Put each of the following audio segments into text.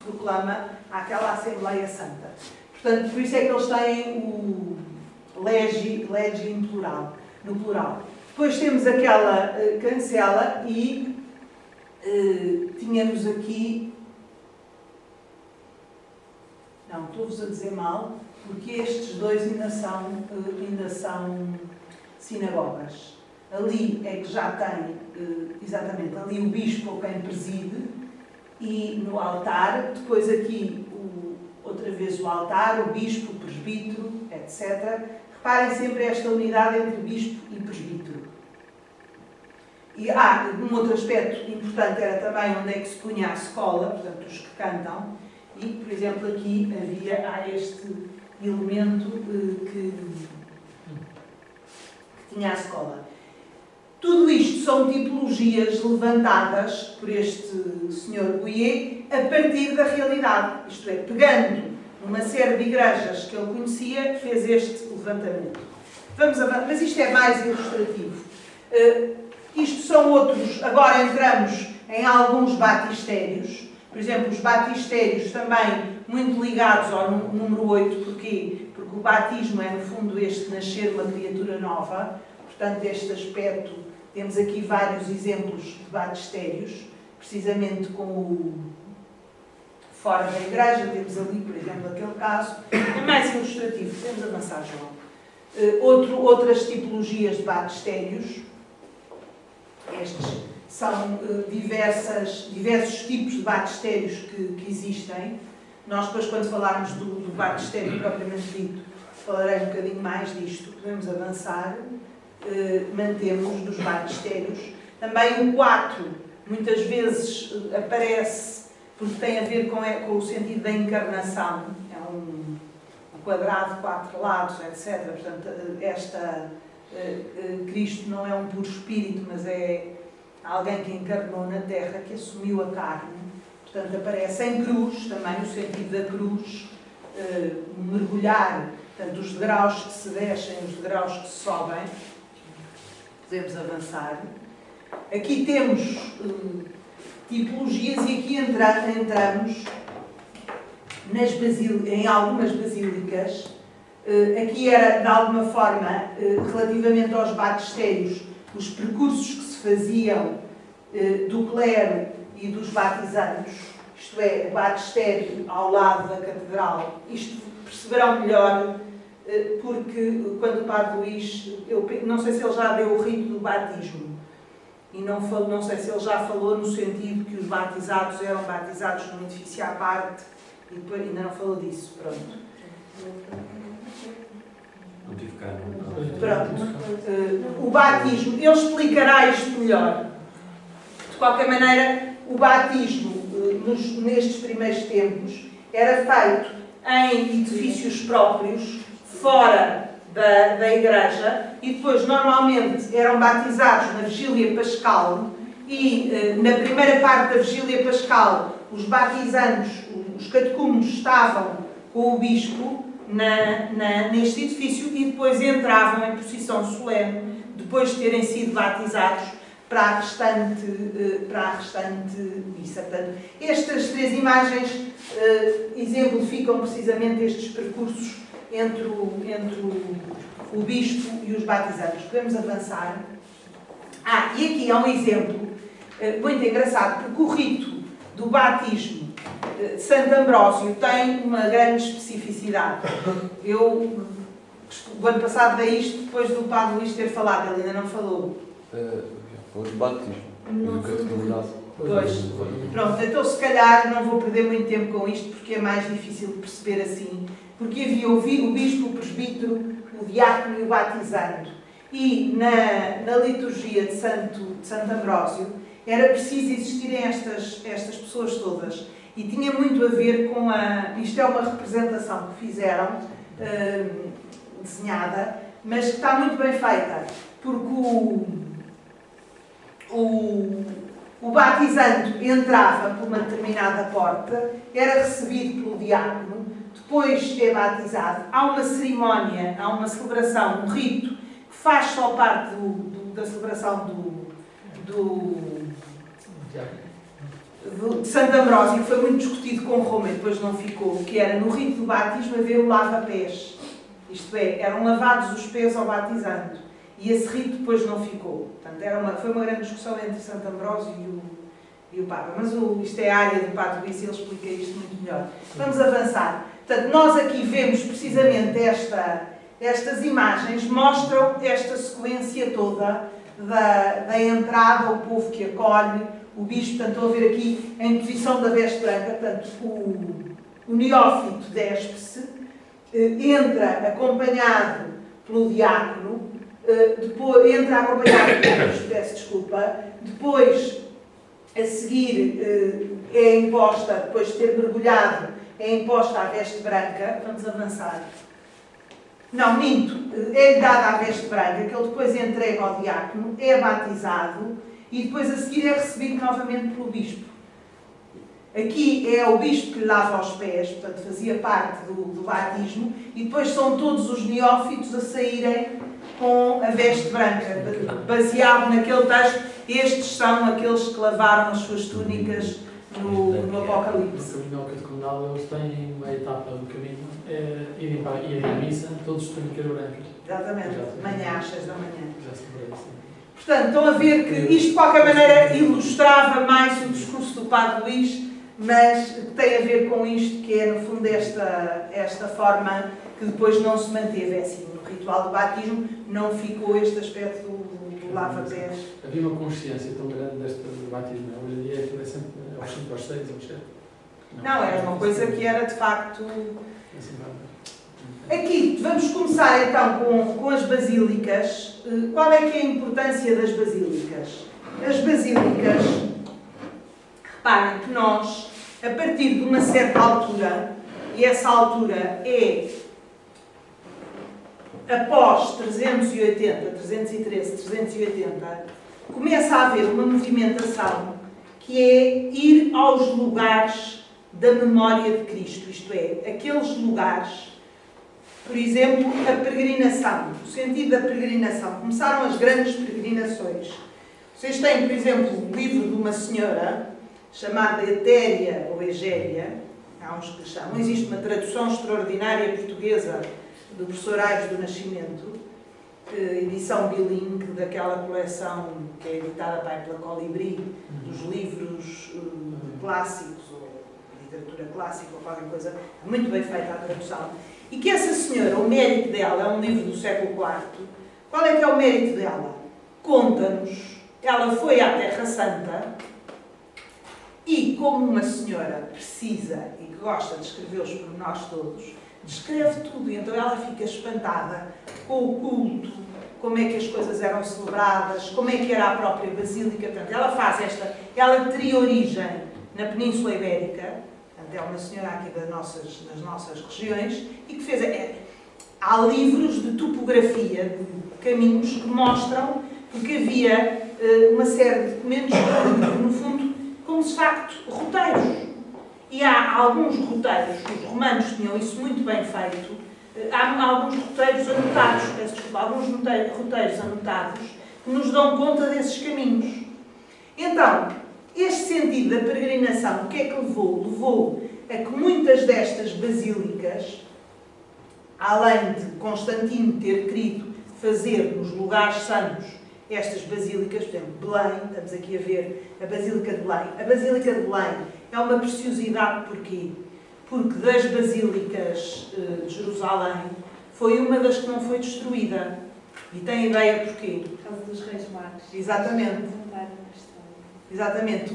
proclama àquela Assembleia Santa. Portanto, por isso é que eles têm o legi no plural. Depois temos aquela cancela e tínhamos aqui... Não, estou-vos a dizer mal, porque estes dois ainda são sinagogas. Ali é que já tem, exatamente, ali o bispo quem preside e no altar, depois aqui outra vez o altar, o bispo, o presbítero, etc. Reparem sempre esta unidade entre bispo e presbítero. E um outro aspecto importante era também onde é que se punha a escola, portanto os que cantam, e, por exemplo, aqui há este elemento que tinha a escola. Tudo isto são tipologias levantadas por este Sr. Bouyer a partir da realidade. Isto é, pegando numa série de igrejas que ele conhecia, fez este levantamento. Mas isto é mais ilustrativo. Isto são outros... Agora entramos em alguns batistérios. Por exemplo, os batistérios também muito ligados ao número 8. Porquê? Porque o batismo é, no fundo, este nascer uma criatura nova. Portanto, este aspecto, temos aqui vários exemplos de batistérios, precisamente com o fora da igreja. Temos ali, por exemplo, aquele caso. É mais ilustrativo. Podemos avançar, João. Outras tipologias de batistérios. Estes são diversos tipos de batistérios que existem. Nós depois, quando falarmos do batistério propriamente dito, falarei um bocadinho mais disto. Podemos avançar. Mantemos dos batistérios. Também o 4, muitas vezes aparece, porque tem a ver com o sentido da encarnação. É um quadrado de 4 lados, etc. Portanto, Cristo não é um puro espírito, mas é alguém que encarnou na terra, que assumiu a carne. Portanto, aparece em cruz, também o sentido da cruz, mergulhar, portanto, os degraus que se descem, os degraus que se sobem. Podemos avançar. Aqui temos tipologias e aqui entramos em algumas basílicas. Aqui era, de alguma forma, relativamente aos batistérios, os percursos que se faziam do clero e dos batizandos, isto é, o batistério ao lado da catedral. Isto perceberão melhor, porque quando o Padre Luís, eu não sei se ele já deu o rito do batismo, e não sei se ele já falou no sentido que os batizados eram batizados num edifício à parte, e depois ainda não falou disso, pronto. Não tive cá. Pronto. O batismo, ele explicará isto melhor. De qualquer maneira, o batismo, nestes primeiros tempos, era feito em edifícios próprios, fora da igreja, e depois, normalmente, eram batizados na Vigília Pascal, e na primeira parte da Vigília Pascal, os batizandos, os catecúmenos, estavam com o bispo neste edifício e depois entravam em procissão solene, depois de terem sido batizados, para a restante missa. Portanto, estas três imagens exemplificam precisamente estes percursos entre o bispo e os batizandos. Podemos avançar. E aqui há um exemplo muito engraçado, porque o rito do batismo de Santo Ambrósio tem uma grande especificidade. O ano passado dei isto depois do Padre Luís ter falado, ele ainda não falou. O batismo. Pois. Pronto, então se calhar não vou perder muito tempo com isto, porque é mais difícil de perceber assim. Porque havia o bispo, o presbítero, o diácono e o batizando. E na liturgia de Santo Ambrósio era preciso existirem estas pessoas todas. E tinha muito a ver com isto é uma representação que fizeram, desenhada, mas que está muito bem feita, porque o batizando entrava por uma determinada porta, era recebido pelo diácono, depois é batizado. Há uma cerimónia, há uma celebração, um rito, que faz só parte da celebração de Santo Ambrósio, que foi muito discutido com Roma e depois não ficou, que era no rito do batismo haver o lava-pés. Isto é, eram lavados os pés ao batizando. E esse rito depois não ficou. Portanto, foi uma grande discussão entre Santo Ambrósio e o Papa. Mas isto é a área do Padre Luís e ele explica isto muito melhor. Vamos avançar. Portanto, nós aqui vemos precisamente estas imagens, mostram esta sequência toda da entrada, o povo que acolhe, o bispo, portanto, estou a ver aqui a imposição da veste branca, portanto, o neófito despe-se, entra acompanhado pelo diácono, depois entra acompanhado peço desculpa, depois a seguir é imposta, depois de ter mergulhado, é imposta a veste branca. Vamos avançar. Não, minto, é-lhe dada a veste branca, que ele depois entrega ao diácono, é batizado e depois a seguir é recebido novamente pelo bispo. Aqui é o bispo que lhe lava os pés, portanto fazia parte do batismo, e depois são todos os neófitos a saírem com a veste branca, baseado naquele texto. Estes são aqueles que lavaram as suas túnicas no Apocalipse. No caminho ao catecumenal, eles têm uma etapa do caminho, irem à missa, todos túnicas brancas. Exatamente, de manhã às 6 da manhã. Já se lembrei, sim. Portanto, estão a ver que isto de qualquer maneira ilustrava mais o discurso do Padre Luís, mas tem a ver com isto, que é no fundo esta forma que depois não se manteve. É assim, no ritual do batismo não ficou este aspecto do lava-pés. Havia uma consciência tão grande deste batismo. Hoje em dia é sempre aos 5, aos 6, aos 7. Não, era uma coisa que era de facto... Aqui, vamos começar então com as basílicas. Qual é que é a importância das basílicas? As basílicas, reparem que nós, a partir de uma certa altura, e essa altura é após 380, 313, 380, começa a haver uma movimentação que é ir aos lugares da memória de Cristo, isto é, aqueles lugares. Por exemplo, a peregrinação. O sentido da peregrinação. Começaram as grandes peregrinações. Vocês têm, por exemplo, um livro de uma senhora chamada Etéria ou Egéria. Há uns que chamam. Existe uma tradução extraordinária portuguesa do professor Aires do Nascimento, edição bilingue daquela coleção que é editada pela Colibri, dos livros clássicos, ou literatura clássica, ou qualquer coisa. Muito bem feita a tradução. E que essa senhora, o mérito dela, é um livro do século IV. Qual é que é o mérito dela? Conta-nos, ela foi à Terra Santa e, como uma senhora precisa e que gosta de escrever os pormenores todos, descreve tudo. E então ela fica espantada com o culto, como é que as coisas eram celebradas, como é que era a própria Basílica. Portanto, ela teria origem na Península Ibérica. É uma senhora aqui das nossas regiões e que fez... há livros de topografia, de caminhos que mostram porque havia uma série de documentos, no fundo, como de facto roteiros. E há alguns roteiros, os romanos tinham isso muito bem feito, há alguns roteiros anotados, alguns roteiros anotados que nos dão conta desses caminhos. Então, este sentido da peregrinação, o que é que levou? Levou a que muitas destas basílicas, além de Constantino ter querido fazer nos lugares santos estas basílicas, por exemplo, Belém, estamos aqui a ver a Basílica de Belém. A Basílica de Belém é uma preciosidade, porquê? Porque das basílicas de Jerusalém foi uma das que não foi destruída. E tem ideia porquê? Por causa dos reis magos. Exatamente. Exatamente.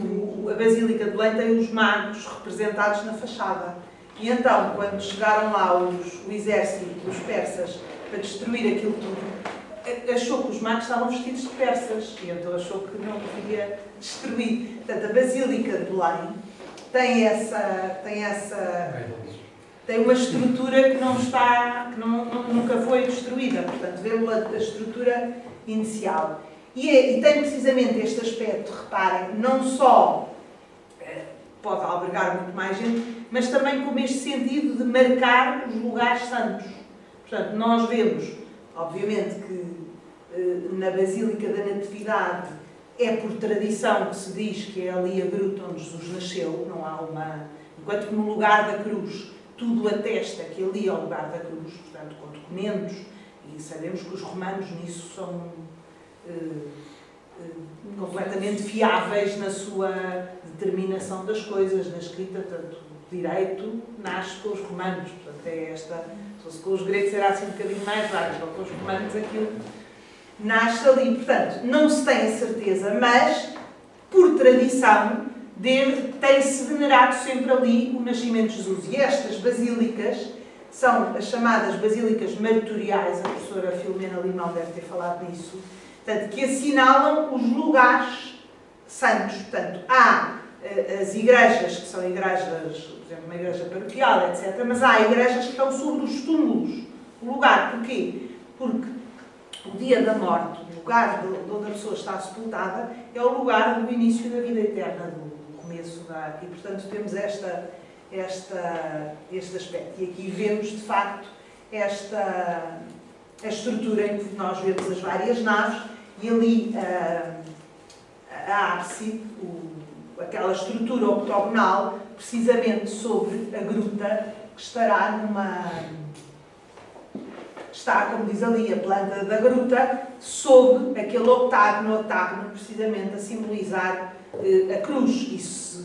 A Basílica de Belém tem os magos representados na fachada. E então, quando chegaram lá o exército dos persas para destruir aquilo tudo, achou que os magos estavam vestidos de persas. E então achou que não podia destruir. Portanto, a Basílica de Belém tem uma estrutura que nunca foi destruída. Portanto, vemos a estrutura inicial. E tem precisamente este aspecto, reparem, não só pode albergar muito mais gente, mas também com este sentido de marcar os lugares santos. Portanto, nós vemos, obviamente, que na Basílica da Natividade É por tradição que se diz que é ali a gruta onde Jesus nasceu, não há uma... Enquanto que no lugar da cruz tudo atesta que ali é o lugar da cruz, portanto, com documentos, e sabemos que os romanos nisso são completamente fiáveis na sua determinação das coisas, na escrita, portanto, o direito nasce com os romanos, portanto, é esta... Se fosse com os gregos era assim um bocadinho mais raro, só com os romanos aquilo nasce ali. Portanto, não se tem a certeza, mas, por tradição, tem-se venerado sempre ali o nascimento de Jesus. E estas basílicas são as chamadas basílicas martoriais, a professora Filomena Limão deve ter falado nisso, portanto, que assinalam os lugares santos. Portanto, há as igrejas, que são igrejas, por exemplo, uma igreja paroquial, etc., mas há igrejas que estão sobre os túmulos. O lugar, porquê? Porque o dia da morte, o lugar onde a pessoa está sepultada, é o lugar do início da vida eterna, do começo da... E, portanto, temos este aspecto. E aqui vemos, de facto, a estrutura em que nós vemos as várias naves e ali a ábside, aquela estrutura octogonal, precisamente sobre a gruta, que estará está, como diz ali, a planta da gruta, sob aquele octágono, precisamente a simbolizar a cruz.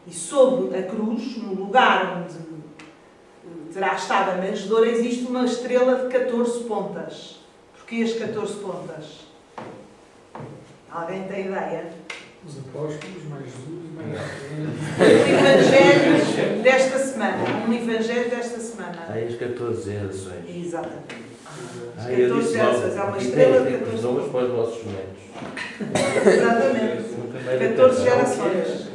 E sob a cruz, no lugar onde terá estado a manjedoura, existe uma estrela de 14 pontas. Porquê as 14 pontas? Alguém tem ideia? Os apóstolos, mais Jesus, mais... Um evangelho desta semana. Aí as 14 gerações. Exatamente. As Eu 14 disse gerações. É logo, uma e estrela de tem 14 pessoas pontas. para os vossos netos. Exatamente. Nunca mais 14 atenção. gerações.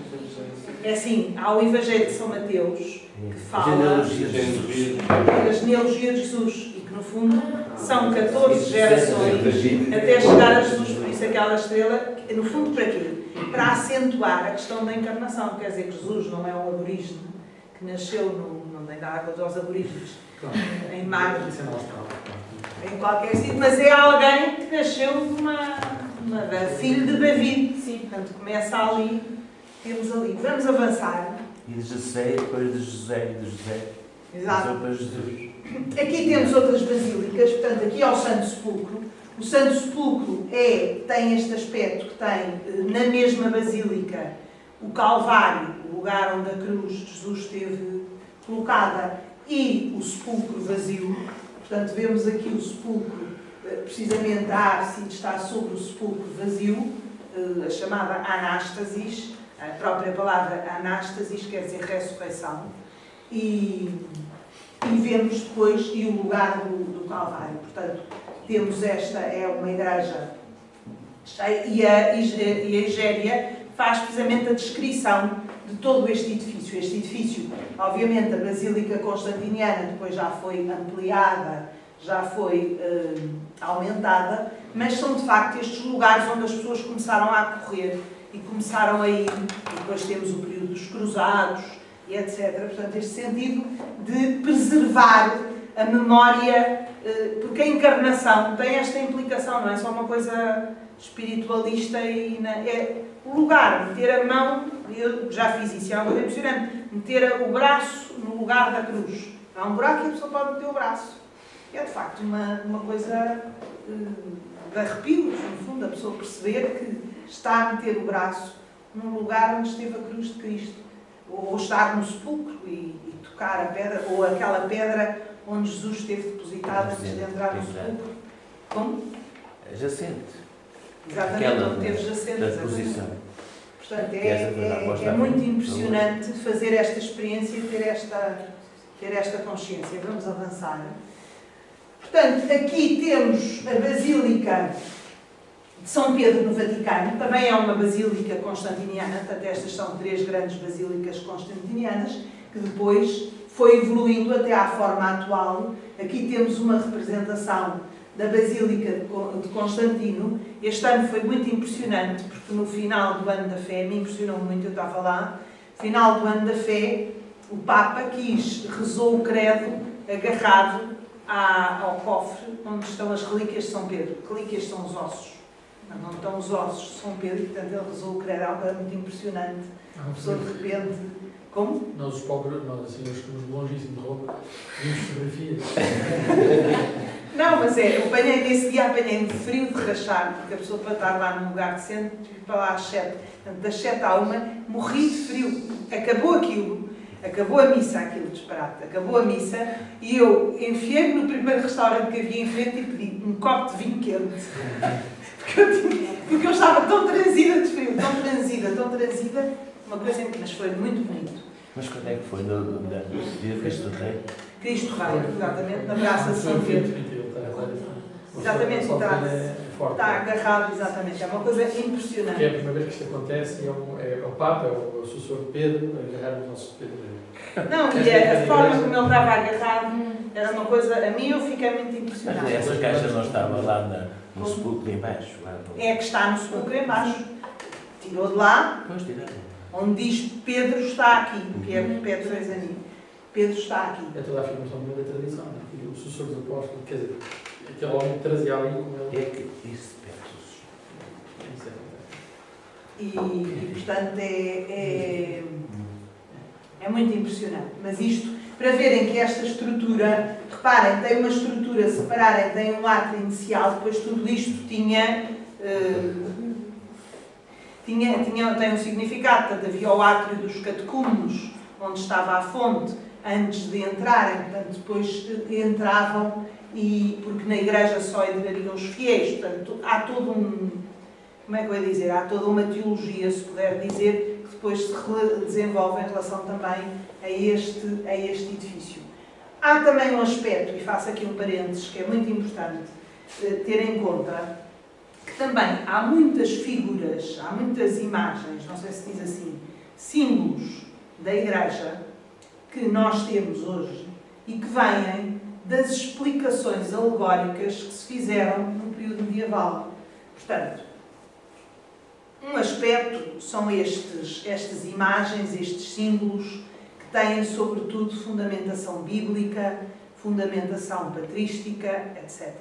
É assim, há o Evangelho de São Mateus, que fala Genealogia de Jesus. da genealogia de Jesus, e que no fundo são 14 gerações até chegar a Jesus. Por isso aquela estrela, no fundo, para quê? Para acentuar a questão da encarnação. Quer dizer que Jesus não é um aborígene que nasceu, não tem nada contra os aborígenes, em Marte, Isso é austral. em qualquer sítio, mas é alguém que nasceu de filho de David. Sim, portanto começa ali, temos ali. Vamos avançar. E de José, depois de José e de José. Exato. Passou para Jesus. Aqui temos outras basílicas, portanto, aqui é o Santo Sepulcro. O Santo Sepulcro tem este aspecto que tem, na mesma basílica, o Calvário, o lugar onde a cruz de Jesus esteve colocada, e o sepulcro vazio. Portanto, vemos aqui o sepulcro, precisamente a ábside está sobre o sepulcro vazio, a chamada anástasis. A própria palavra anástasis quer dizer ressurreição. E vemos depois e o lugar do Calvário. Portanto, temos esta, é uma igreja cheia, e a Egéria faz precisamente a descrição de todo este edifício. Este edifício, obviamente, a Basílica Constantiniana depois já foi ampliada, já foi aumentada, mas são de facto estes lugares onde as pessoas começaram a correr e começaram a ir, e depois temos o período dos cruzados, e etc. Portanto, este sentido de preservar a memória, porque a encarnação tem esta implicação, não é só uma coisa espiritualista, é o lugar, meter a mão, eu já fiz isso, é uma coisa impressionante, meter o braço no lugar da cruz. Há um buraco e a pessoa pode meter o braço. É de facto uma coisa de arrepios, no fundo, a pessoa perceber que está a meter o braço num lugar onde esteve a cruz de Cristo. Ou estar no sepulcro e tocar a pedra, ou aquela pedra onde Jesus esteve depositado antes de entrar no sepulcro. Como? Jacente. Exatamente, Aquela onde teve jacente. da posição. Portanto, é muito impressionante fazer esta experiência e ter esta consciência. Vamos avançar. Portanto, aqui temos a Basílica de São Pedro no Vaticano, também é uma basílica constantiniana, portanto estas são 3 grandes basílicas constantinianas, que depois foi evoluindo até à forma atual. Aqui temos uma representação da Basílica de Constantino. Este ano foi muito impressionante, porque no final do ano da fé, me impressionou muito, eu estava lá, final do ano da fé, o Papa rezou o credo agarrado ao cofre onde estão as relíquias de São Pedro. Relíquias são os ossos. Não estão os ossos de São Pedro, e portanto ele rezou o credo, algo muito impressionante. A pessoa de repente... Como? Nós, os pobres, nós assim, os longíssimos de Roma, vimos fotografias. Não, mas eu apanhei nesse dia, apanhei um frio de rachar, porque a pessoa para estar lá num lugar decente, tive para lá às 7. Portanto, das 7 à 1, morri de frio. Acabou aquilo, acabou a missa, aquilo disparate, acabou a missa, e eu enfiei-me no primeiro restaurante que havia em frente e pedi um copo de vinho quente. Porque eu estava tão transida de frio, tão transida, uma coisa mas foi muito bonito. Mas quando é que foi? No dia que estudei? Cristo Rei, exatamente, na Praça de São Pedro. Exatamente, está agarrado, exatamente. É uma coisa impressionante. Que é a primeira vez que isto acontece, é o Papa, é o sucessor de Pedro, a agarrar o nosso Pedro. Não, e a forma como ele estava agarrado era uma coisa, a mim eu fiquei muito impressionada. Mas essa caixa não estava lá no sepulcro em baixo? É que está no sepulcro em baixo. Tirou de lá, Pois, tiraram. onde diz Pedro está aqui, que é Pedro Exani. Pedro está aqui. É toda a afirmação da tradição, né? E o sucessor dos apóstolos, quer dizer, aquele homem que trazia ali com ele. É que isso E portanto, é muito impressionante. Mas isto, para verem que esta estrutura, reparem, tem uma estrutura, se repararem, tem um átrio inicial, depois tudo isto tem um significado. Portanto, havia o átrio dos catecúmenos, onde estava a fonte, antes de entrarem, portanto, depois entravam, porque na igreja só entrariam os fiéis. Portanto, há todo como é que eu ia dizer? Há toda uma teologia, se puder dizer, que depois se desenvolve em relação também a este edifício. Há também um aspecto, e faço aqui um parênteses, que é muito importante ter em conta, que também há muitas figuras, há muitas imagens, não sei se diz assim, símbolos da igreja, que nós temos hoje e que vêm das explicações alegóricas que se fizeram no período medieval. Portanto, um aspecto são estas imagens, estes símbolos, que têm, sobretudo, fundamentação bíblica, fundamentação patrística, etc.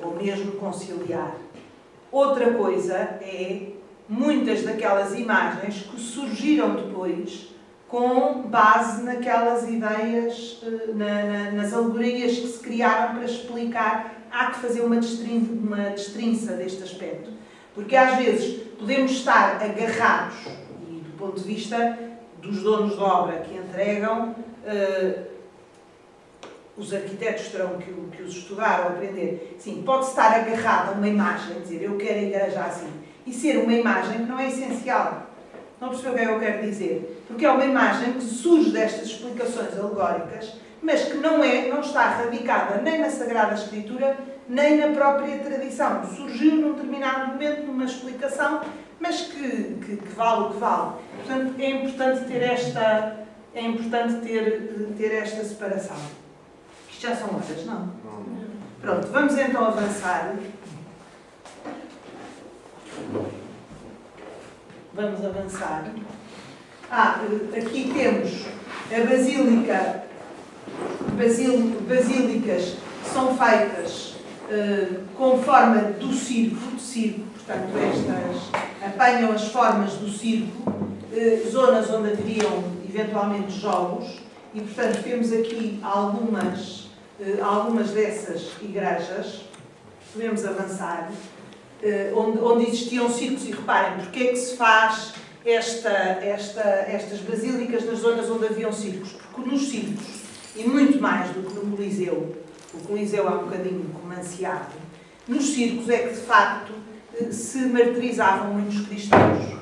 Ou mesmo conciliar. Outra coisa é muitas daquelas imagens que surgiram depois com base naquelas ideias, nas alegorias que se criaram para explicar. Há que fazer uma destrinça deste aspecto. Porque às vezes podemos estar agarrados, e do ponto de vista dos donos de obra que entregam, os arquitetos terão que os estudar ou aprender. Sim, pode estar agarrado a uma imagem, dizer eu quero a igreja assim, e ser uma imagem que não é essencial. Não percebeu o que é que eu quero dizer? Porque é uma imagem que surge destas explicações alegóricas, mas que não está radicada nem na Sagrada Escritura, nem na própria tradição. Surgiu num determinado momento, numa explicação, mas que vale o que vale. Portanto, é importante ter esta separação. Isto já são horas, não? Pronto, vamos então avançar. Vamos avançar. Aqui temos a basílica, basílicas que são feitas com forma do circo, portanto estas apanham as formas do circo, zonas onde haveriam eventualmente jogos, e portanto temos aqui algumas dessas igrejas, podemos avançar, onde existiam circos, e reparem, porque é que se faz estas basílicas nas zonas onde haviam circos? Porque nos circos, e muito mais do que no Coliseu, o Coliseu é um bocadinho romanceado, nos circos é que de facto se martirizavam muitos cristãos.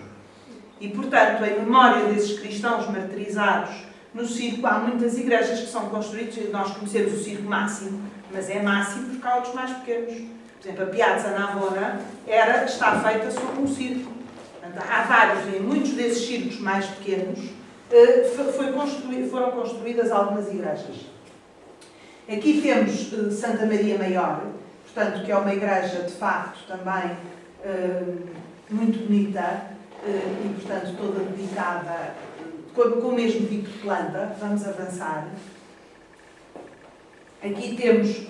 E portanto, em memória desses cristãos martirizados, no circo há muitas igrejas que são construídas, nós conhecemos o circo Máximo, mas é Máximo porque há outros mais pequenos. Por exemplo, a Piazza Navona está feita sobre um circo. Portanto, há vários, em muitos desses circos mais pequenos, foram construídas algumas igrejas. Aqui temos Santa Maria Maior, portanto, que é uma igreja, de facto, também muito bonita e, portanto, toda dedicada, com o mesmo tipo de planta. Vamos avançar. Aqui temos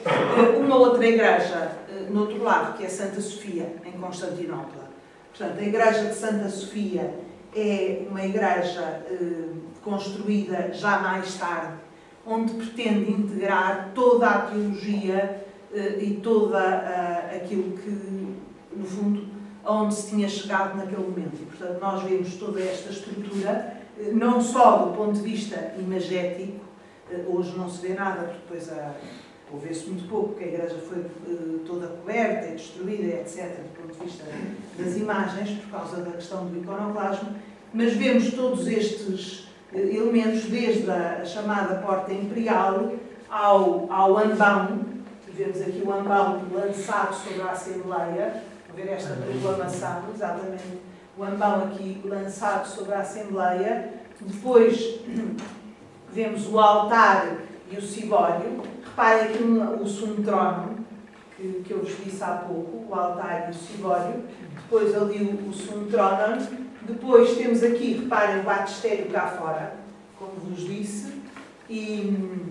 uma outra igreja no outro lado, que é Santa Sofia, em Constantinopla. Portanto, a igreja de Santa Sofia é uma igreja construída já mais tarde, onde pretende integrar toda a teologia e toda aquilo que, no fundo, aonde se tinha chegado naquele momento. E, portanto, nós vemos toda esta estrutura, não só do ponto de vista imagético, hoje não se vê nada, porque depois houve-se muito pouco, porque a igreja foi toda coberta e destruída, etc., do ponto de vista das imagens, por causa da questão do iconoclasmo, mas vemos todos estes elementos, desde a chamada Porta Imperial ao ambão, vemos aqui o ambão lançado sobre a Assembleia, a ver esta proclamação, exatamente, o ambão aqui lançado sobre a Assembleia, depois vemos o altar e o cibório, reparem aqui o sumo trono, que eu vos disse há pouco, o altar e o cibório, depois ali o sumo trono, depois temos aqui, reparem, o batistério cá fora, como vos disse, e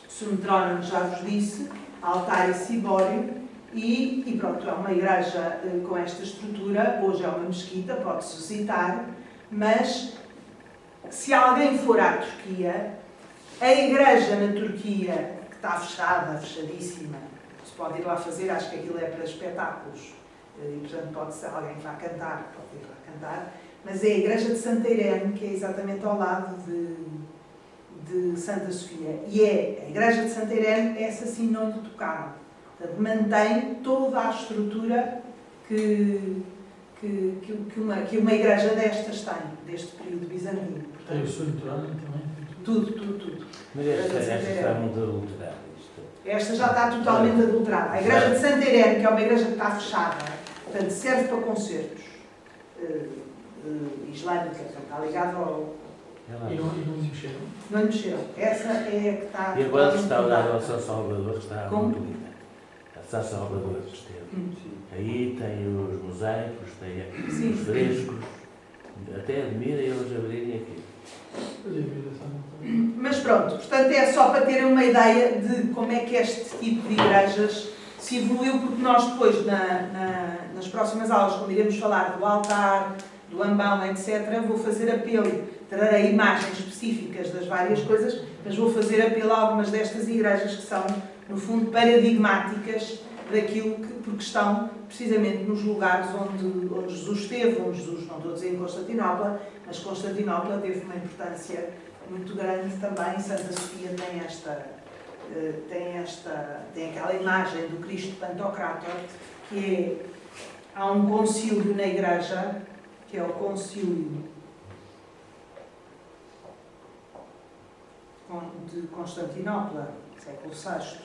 sumo trono já vos disse, altar e cibório, e pronto, é uma igreja com esta estrutura, hoje é uma mesquita, pode-se visitar, mas se alguém for à Turquia, a igreja na Turquia, que está fechada, fechadíssima, se pode ir lá fazer, acho que aquilo é para espetáculos, e portanto pode ser alguém que vá cantar, pode ir lá cantar, mas é a igreja de Santa Irene, que é exatamente ao lado de Santa Sofia. E a igreja de Santa Irene, essa sim não lhe tocaram. Portanto, mantém toda a estrutura que uma igreja destas tem, deste período bizantino. Tem o sumo trono também? Tudo. Mas esta está muito adulterada. Esta já está totalmente adulterada. A igreja de Santa Irene, que é uma igreja que está fechada, portanto, serve para concertos islâmicos, está ligado ao... E não mexeram? Não lhe mexeram. Essa é a que está... E agora está ao lado ao São Salvador, está como? muito linda. A São Salvador esteve. Aí tem os mosaicos, tem os frescos. Até admira eles abrirem aqui. Mas pronto, portanto é só para terem uma ideia de como é que este tipo de igrejas se evoluiu, porque nós depois, nas próximas aulas, quando iremos falar do altar, do ambão, etc., vou fazer apelo, trarei imagens específicas das várias coisas, mas vou fazer apelo a algumas destas igrejas que são, no fundo, paradigmáticas daquilo que, porque estão precisamente nos lugares onde Jesus esteve, onde Jesus, não estou a dizer em Constantinopla, mas Constantinopla teve uma importância muito grande também. Santa Sofia tem aquela imagem do Cristo Pantocrátor, que há um concílio na igreja, que é o concílio de Constantinopla, século VI.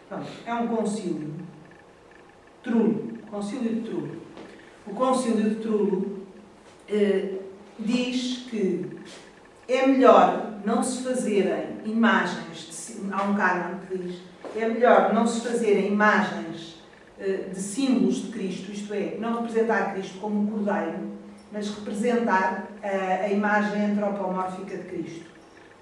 Pronto, é um concílio. Concílio de Trullo. O concílio de Trullo diz que é melhor não se fazerem imagens, há um cânon que diz, é melhor não se fazerem imagens de símbolos de Cristo, isto é, não representar Cristo como um cordeiro, mas representar a imagem antropomórfica de Cristo,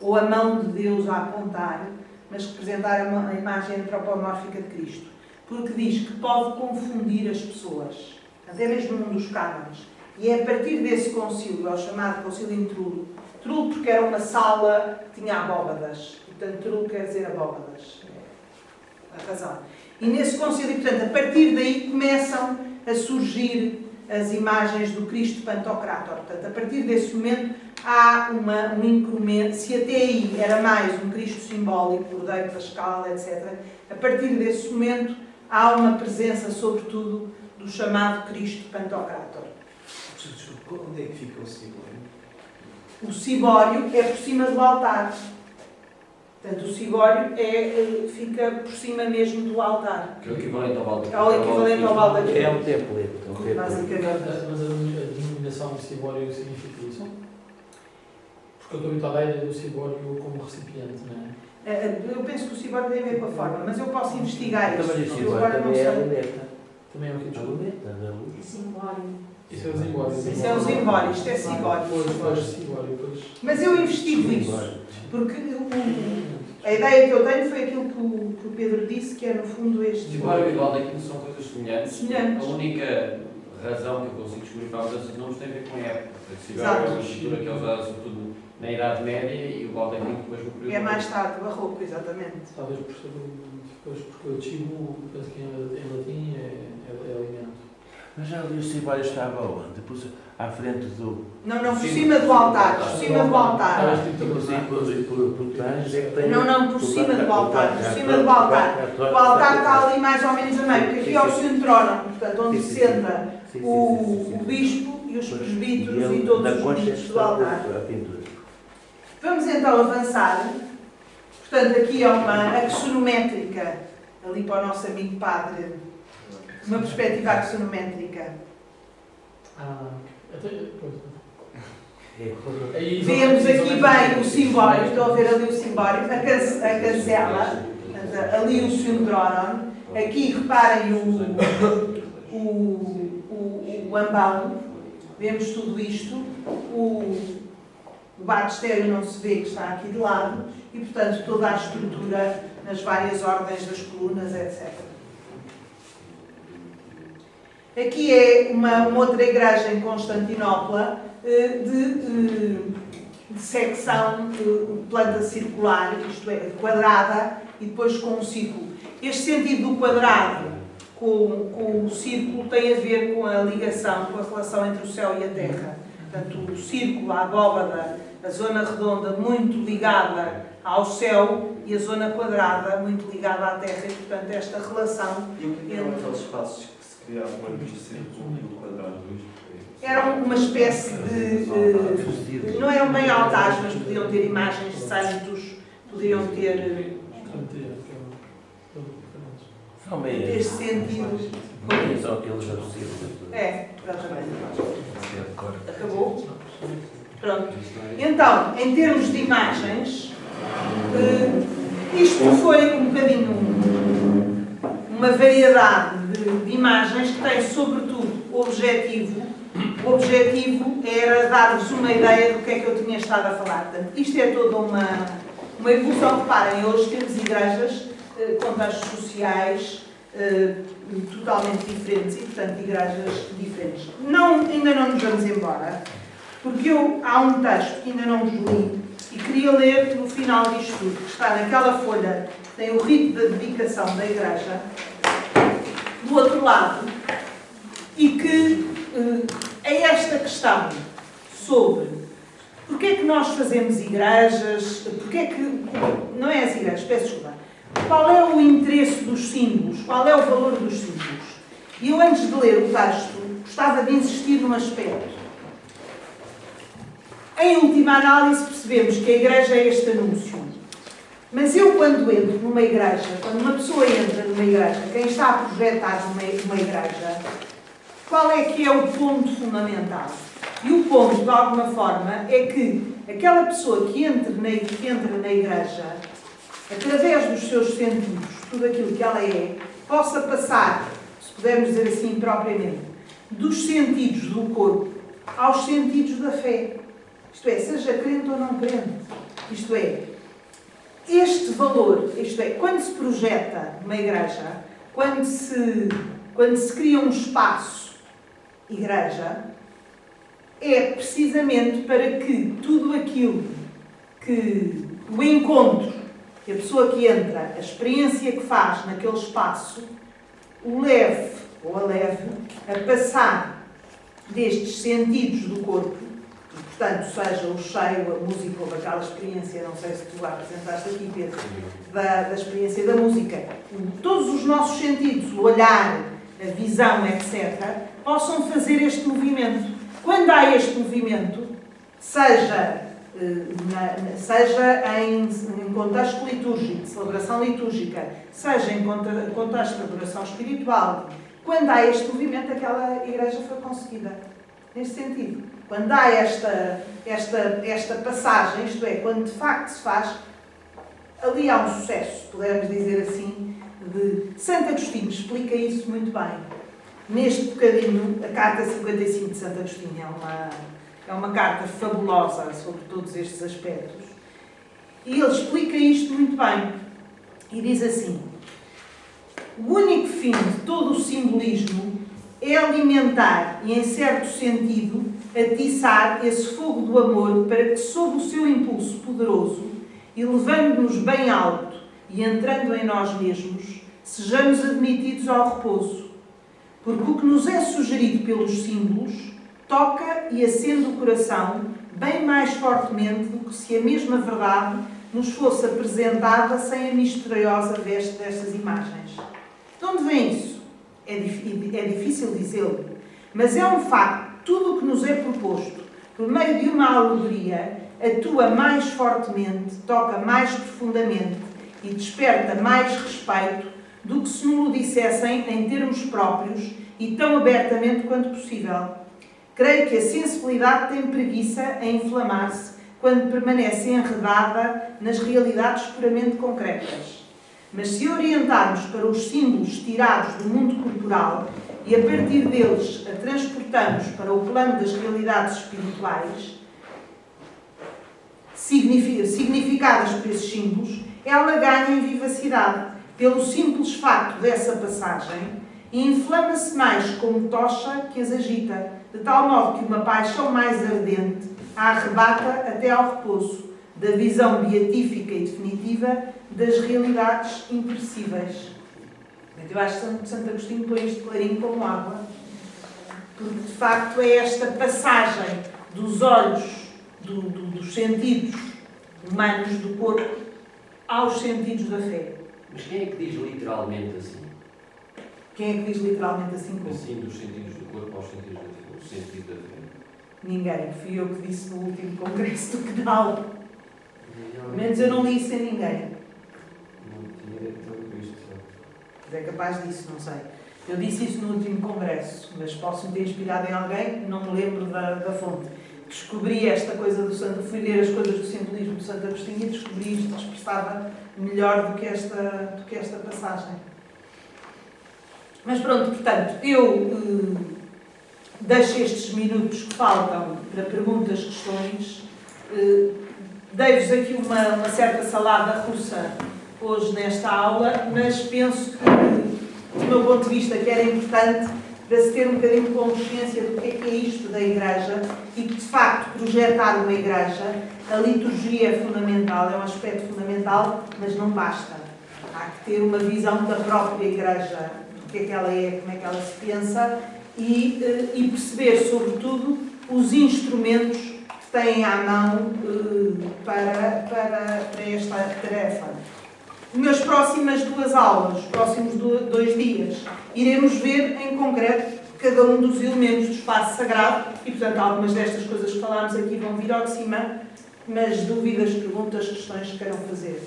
ou a mão de Deus a apontar, mas representar a imagem antropomórfica de Cristo. Porque diz que pode confundir as pessoas, até mesmo num dos cânones. E é a partir desse concílio, é o chamado concílio em Trullo. Trullo porque era uma sala que tinha abóbadas. Portanto, Trullo quer dizer abóbadas. É a razão. E nesse concílio, portanto, a partir daí começam a surgir as imagens do Cristo Pantocrátor. Portanto, a partir desse momento há um incremento. Se até aí era mais um Cristo simbólico, cordeiro pascal, etc., a partir desse momento há uma presença, sobretudo, do chamado Cristo Pantocrátor. Desculpe, onde é que fica o cibório? O cibório é por cima do altar. Portanto, o cibório fica por cima mesmo do altar. Que é o equivalente ao balde. É o equivalente ao balde aqui. É um templete. Basicamente. Mas a denominação de cibório significa isso? Porque eu estou habituado à ideia do cibório como recipiente, não é? Eu penso que o cibório tem a ver com a forma, mas eu posso investigar isso. Também o Eu cibório agora não também é a sei. luneta. Também é o que A luneta da luz. Simbório. Isso é o zimbório. Isso é o zimbório, isto é cibório. Pois, cibório, pois. Mas eu investigo isso, porque A ideia que eu tenho foi aquilo que o Pedro disse, que é no fundo este. O Cibório e o baldaquino são coisas semelhantes. Semelhantes. A única razão que eu consigo descobrir para a mudança de nomes tem a ver com a época. O Cibório é uma pintura que é usada sobretudo na Idade Média e o baldaquino depois no período. É mais tarde, o barroco, exatamente. Talvez porque o cibo, penso que em latim é alimento. Mas já ali o Cibório estava onde? Depois, à frente do... Não, por cima do altar. Por cima do altar. Por trás é que tem... Não, por cima do altar. Por cima do altar. O altar está ali mais ou menos a meio, porque aqui é o centrónomo, portanto, onde se senta o bispo e os presbíteros e todos os ministros do altar. Vamos então avançar. Portanto, aqui é uma axonométrica, ali para o nosso amigo padre, uma perspectiva axonométrica. Vemos aqui bem o simbório, estão a ver ali o simbório, a cancela, ali o centrónomo. Aqui reparem o ambão, vemos tudo isto, o batistério não se vê, que está aqui de lado, e portanto toda a estrutura nas várias ordens das colunas, etc. Aqui é uma outra igreja em Constantinopla de secção de planta circular, isto é, quadrada, e depois com um círculo. Este sentido do quadrado com o círculo tem a ver com a ligação, com a relação entre o céu e a terra. Portanto, o círculo, a abóbada, a zona redonda muito ligada ao céu e a zona quadrada muito ligada à terra, e portanto esta relação... E o que eram aqueles espaços que se criavam entre o círculo e o quadrado? Eram uma espécie de... não eram bem altares, mas podiam ter imagens de santos, poderiam ter... São meio... ter sentido... São aqueles absurdos. É, exatamente. Acabou? Pronto. Então, em termos de imagens, isto foi um bocadinho uma variedade de imagens que tem, sobretudo, o objetivo. O objetivo era dar-vos uma ideia do que é que eu tinha estado a falar. Portanto, isto é toda uma evolução. Reparem, hoje temos igrejas, contextos sociais totalmente diferentes e, portanto, igrejas diferentes. Ainda não nos vamos embora, porque há um texto que ainda não vos li e queria ler no final disto tudo, que está naquela folha que tem o rito da dedicação da igreja, do outro lado, e que é esta questão sobre porque é que nós fazemos igrejas, porque é que, não é as igrejas, peço desculpa, qual é o interesse dos símbolos, qual é o valor dos símbolos. E eu, antes de ler o texto, gostava de insistir num aspecto. Em última análise, percebemos que a igreja é este anúncio. Mas eu, quando entro numa igreja, quando uma pessoa entra numa igreja, quem está a projetar numa igreja, qual é que é o ponto fundamental? E o ponto, de alguma forma, é que aquela pessoa que entra na igreja, através dos seus sentidos, tudo aquilo que ela é, possa passar, se pudermos dizer assim propriamente, dos sentidos do corpo aos sentidos da fé. Isto é, seja crente ou não crente. Isto é, este valor, isto é, quando se projeta uma igreja, quando se cria um espaço igreja, é precisamente para que tudo aquilo que o encontro, que a pessoa que entra, a experiência que faz naquele espaço, o leve ou a leve a passar destes sentidos do corpo, e, portanto, seja o cheiro, a música ou aquela experiência, não sei se tu apresentaste aqui, Pedro, da experiência da música, todos os nossos sentidos, o olhar, a visão, etc., possam fazer este movimento. Quando há este movimento, seja em contexto litúrgico, de celebração litúrgica, seja em contexto de adoração espiritual, quando há este movimento, aquela igreja foi conseguida. Neste sentido. Quando há esta passagem, isto é, quando de facto se faz, ali há um sucesso, podemos dizer assim, de Santo Agostinho explica isso muito bem. Neste bocadinho, a carta 55 de Santo Agostinho é uma carta fabulosa sobre todos estes aspectos. E ele explica explica isto muito bem. E diz assim: o único fim de todo o simbolismo é alimentar e, em certo sentido, atiçar esse fogo do amor para que, sob o seu impulso poderoso, e levando-nos bem alto e entrando em nós mesmos, sejamos admitidos ao repouso. Porque o que nos é sugerido pelos símbolos toca e acende o coração bem mais fortemente do que se a mesma verdade nos fosse apresentada sem a misteriosa veste destas imagens. De onde vem isso? É difícil dizê-lo, mas é um facto. Tudo o que nos é proposto por meio de uma alegoria atua mais fortemente, toca mais profundamente e desperta mais respeito do que se nos dissessem em termos próprios e tão abertamente quanto possível. Creio que a sensibilidade tem preguiça em inflamar-se quando permanece enredada nas realidades puramente concretas. Mas se orientarmos para os símbolos tirados do mundo corporal e a partir deles a transportamos para o plano das realidades espirituais, significadas por esses símbolos, ela ganha em vivacidade, pelo simples facto dessa passagem, e inflama-se mais como tocha que as agita, de tal modo que uma paixão mais ardente a arrebata até ao repouso da visão beatífica e definitiva das realidades imperecíveis. Eu acho que Santo Agostinho põe isto clarinho como água, porque de facto é esta passagem dos olhos, dos sentidos humanos do corpo aos sentidos da fé. Mas quem é que diz literalmente assim? Quem é que diz literalmente assim como? Assim, dos sentidos do corpo aos sentidos do sentido da fé. Ninguém. Fui eu que disse no último congresso do canal. Pelo menos eu não li isso a ninguém. Não tinha ideia de tudo isto. É capaz disso, não sei. Eu disse isso no último congresso, mas posso me ter inspirado em alguém, não me lembro da fonte. Descobri esta coisa do Santo, fui ler as coisas do simbolismo do Santo Agostinho e descobri isto, expressava melhor do que esta passagem. Mas pronto, portanto, eu deixo estes minutos que faltam para perguntas, questões. Dei-vos aqui uma certa salada russa hoje nesta aula, mas penso que, do meu ponto de vista, que era importante para se ter um bocadinho de consciência do que é isto da Igreja e que, de facto, projetar uma Igreja, a liturgia é fundamental, é um aspecto fundamental, mas não basta. Há que ter uma visão da própria Igreja, do que é que ela é, como é que ela se pensa e perceber, sobretudo, os instrumentos que têm à mão para esta tarefa. Nas próximas 2 aulas, os próximos 2 dias, iremos ver em concreto cada um dos elementos do espaço sagrado e, portanto, algumas destas coisas que falámos aqui vão vir ao de cima, mas dúvidas, perguntas, questões que queiram fazer.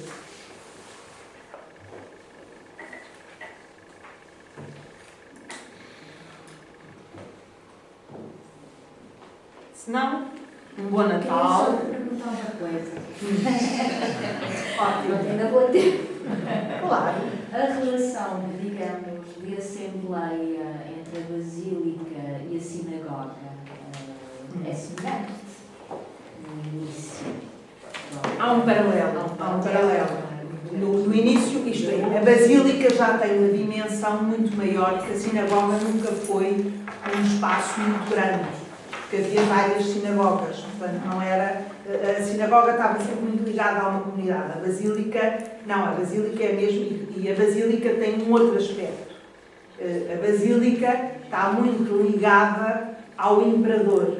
Se não, um bom Natal. Eu só perguntar uma coisa. Ótimo. Ainda vou ter. Claro. A relação, digamos, de assembleia entre a Basílica e a Sinagoga é semelhante no início. Há um paralelo. No início, isto é, a Basílica já tem uma dimensão muito maior, que a Sinagoga nunca foi um espaço muito grande. Porque havia várias sinagogas, portanto não era... A sinagoga estava sempre muito ligada a uma comunidade. A Basílica, não, a Basílica é mesmo... E a Basílica tem um outro aspecto. A Basílica está muito ligada ao Imperador.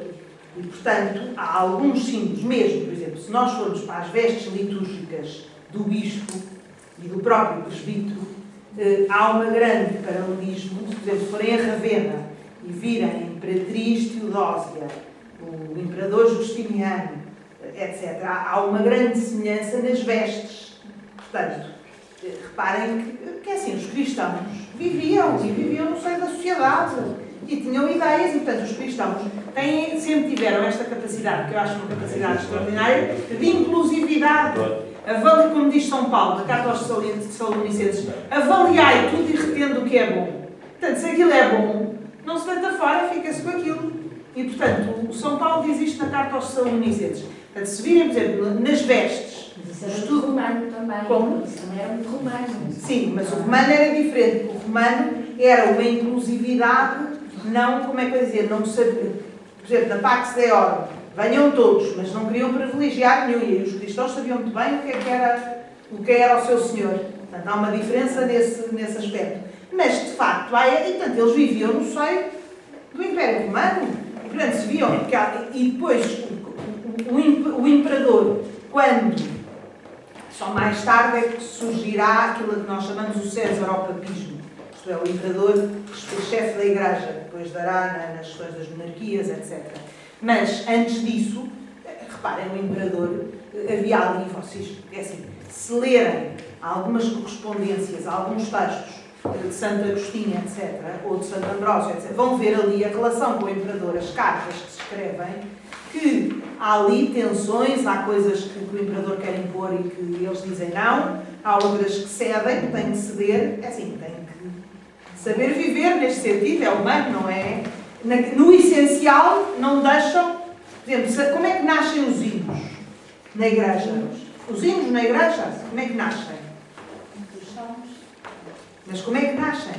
E, portanto, há alguns símbolos mesmo. Por exemplo, se nós formos para as vestes litúrgicas do Bispo e do próprio Presbítero, há um grande paralelismo. Se, por exemplo, forem a Ravenna e virem a Imperatriz Teodósia, o Imperador Justiniano, etc. Há uma grande semelhança nas vestes. Portanto, reparem que assim, os cristãos viviam no seio da sociedade e tinham ideias, e portanto os cristãos sempre tiveram esta capacidade, que eu acho uma capacidade extraordinária, de inclusividade. Como diz São Paulo, na Carta aos Tessalonicenses, avaliai tudo e retendo o que é bom. Portanto, se aquilo é bom, não se deita fora, fica-se com aquilo. E, portanto, o São Paulo diz isto na Carta aos Tessalonicenses. Portanto, se virem, por exemplo, nas vestes, romano também. Como? Isso também era muito romano. Sim, mas o romano era diferente. O romano era uma inclusividade, não, como é que eu ia dizer, não sabia. Por exemplo, na Pax Deorum, venham todos, mas não queriam privilegiar nenhum. E os cristãos sabiam muito bem o que era o seu Senhor. Portanto, há uma diferença nesse aspecto. Mas, de facto, e, portanto, eles viviam no seio do Império Romano. E, portanto, se viam. E depois, o imperador, quando, só mais tarde, é que surgirá aquilo que nós chamamos o Césaropapismo. Isto é, o imperador, o chefe da Igreja, depois dará nas questões das monarquias, etc. Mas, antes disso, reparem, o imperador, havia ali, vocês, é assim, se lerem algumas correspondências, alguns textos de Santo Agostinho, etc., ou de Santo Ambrósio, etc., vão ver ali a relação com o imperador, as cartas que se escrevem, que há ali tensões, há coisas que o imperador quer impor e que eles dizem não, há outras que cedem, que têm que ceder, é assim, têm que saber viver neste sentido, é humano, não é? No essencial, não deixam... Por exemplo, como é que nascem os hinos na igreja? Os hinos na igreja, como é que nascem? Dos salmos. Mas como é que nascem?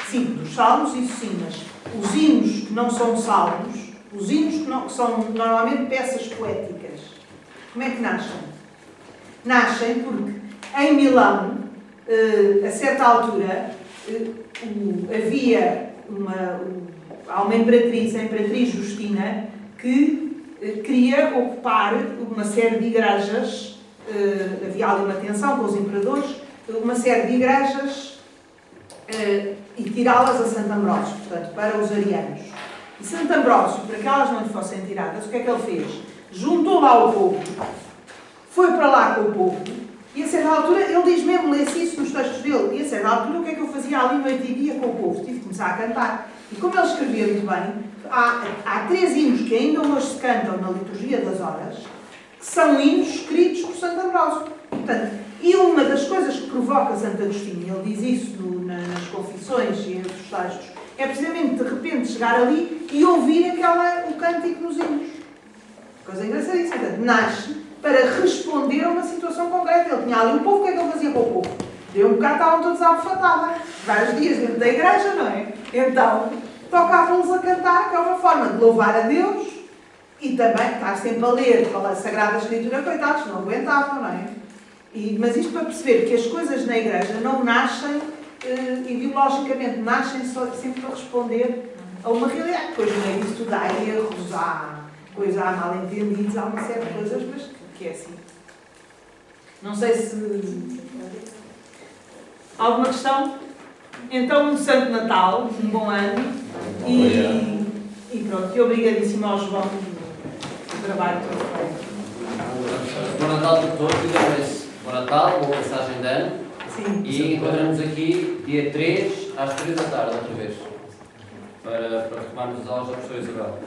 Sim, dos salmos, isso sim, mas os hinos que não são salmos, os hinos que são normalmente peças poéticas, como é que nascem? Nascem porque em Milão, a certa altura, havia há uma imperatriz, a Imperatriz Justina, que queria ocupar uma série de igrejas, havia ali uma tensão com os imperadores, uma série de igrejas e tirá-las a Santo Ambrósio, portanto, para os arianos. E Santo Ambrósio, para que elas não lhe fossem tiradas, o que é que ele fez? Juntou lá o povo, foi para lá com o povo, e a certa altura, ele diz mesmo, lê-se isso nos textos dele, e a certa altura o que é que eu fazia ali noite e dia com o povo? Tive de começar a cantar. E como ele escrevia muito bem, há 3 hinos que ainda hoje se cantam na liturgia das horas, que são hinos escritos por Santo Ambrósio. Portanto, e uma das coisas que provoca Santo Agostinho, ele diz isso nas Confissões e nos textos, é precisamente de repente chegar ali e ouvir o cântico nos hinos. Coisa engraçadíssima. Portanto, nasce para responder a uma situação concreta. Ele tinha ali um povo, o que é que ele fazia com o povo? Deu um bocado, estavam todos à alfatada. Vários dias dentro da igreja, não é? Então, tocavam-nos a cantar, que é uma forma de louvar a Deus e também estar sempre a ler pela Sagrada Escritura, coitados, não aguentavam, não é? Mas isto para perceber que as coisas na igreja não nascem ideologicamente, nascem sempre para responder a uma realidade. Depois no meio disso tudo há erros, há mal-entendidos, há uma série de coisas, mas que é assim. Não sei se... Alguma questão? Então, um Santo Natal, um bom ano e pronto, e obrigadíssimo ao João pelo trabalho todo feito. Bom Natal para todos, bom Natal, boa passagem de ano. Sim, E encontramos aqui dia 3 às 3 da tarde, outra vez, para retomarmos as aulas da professora Isabel.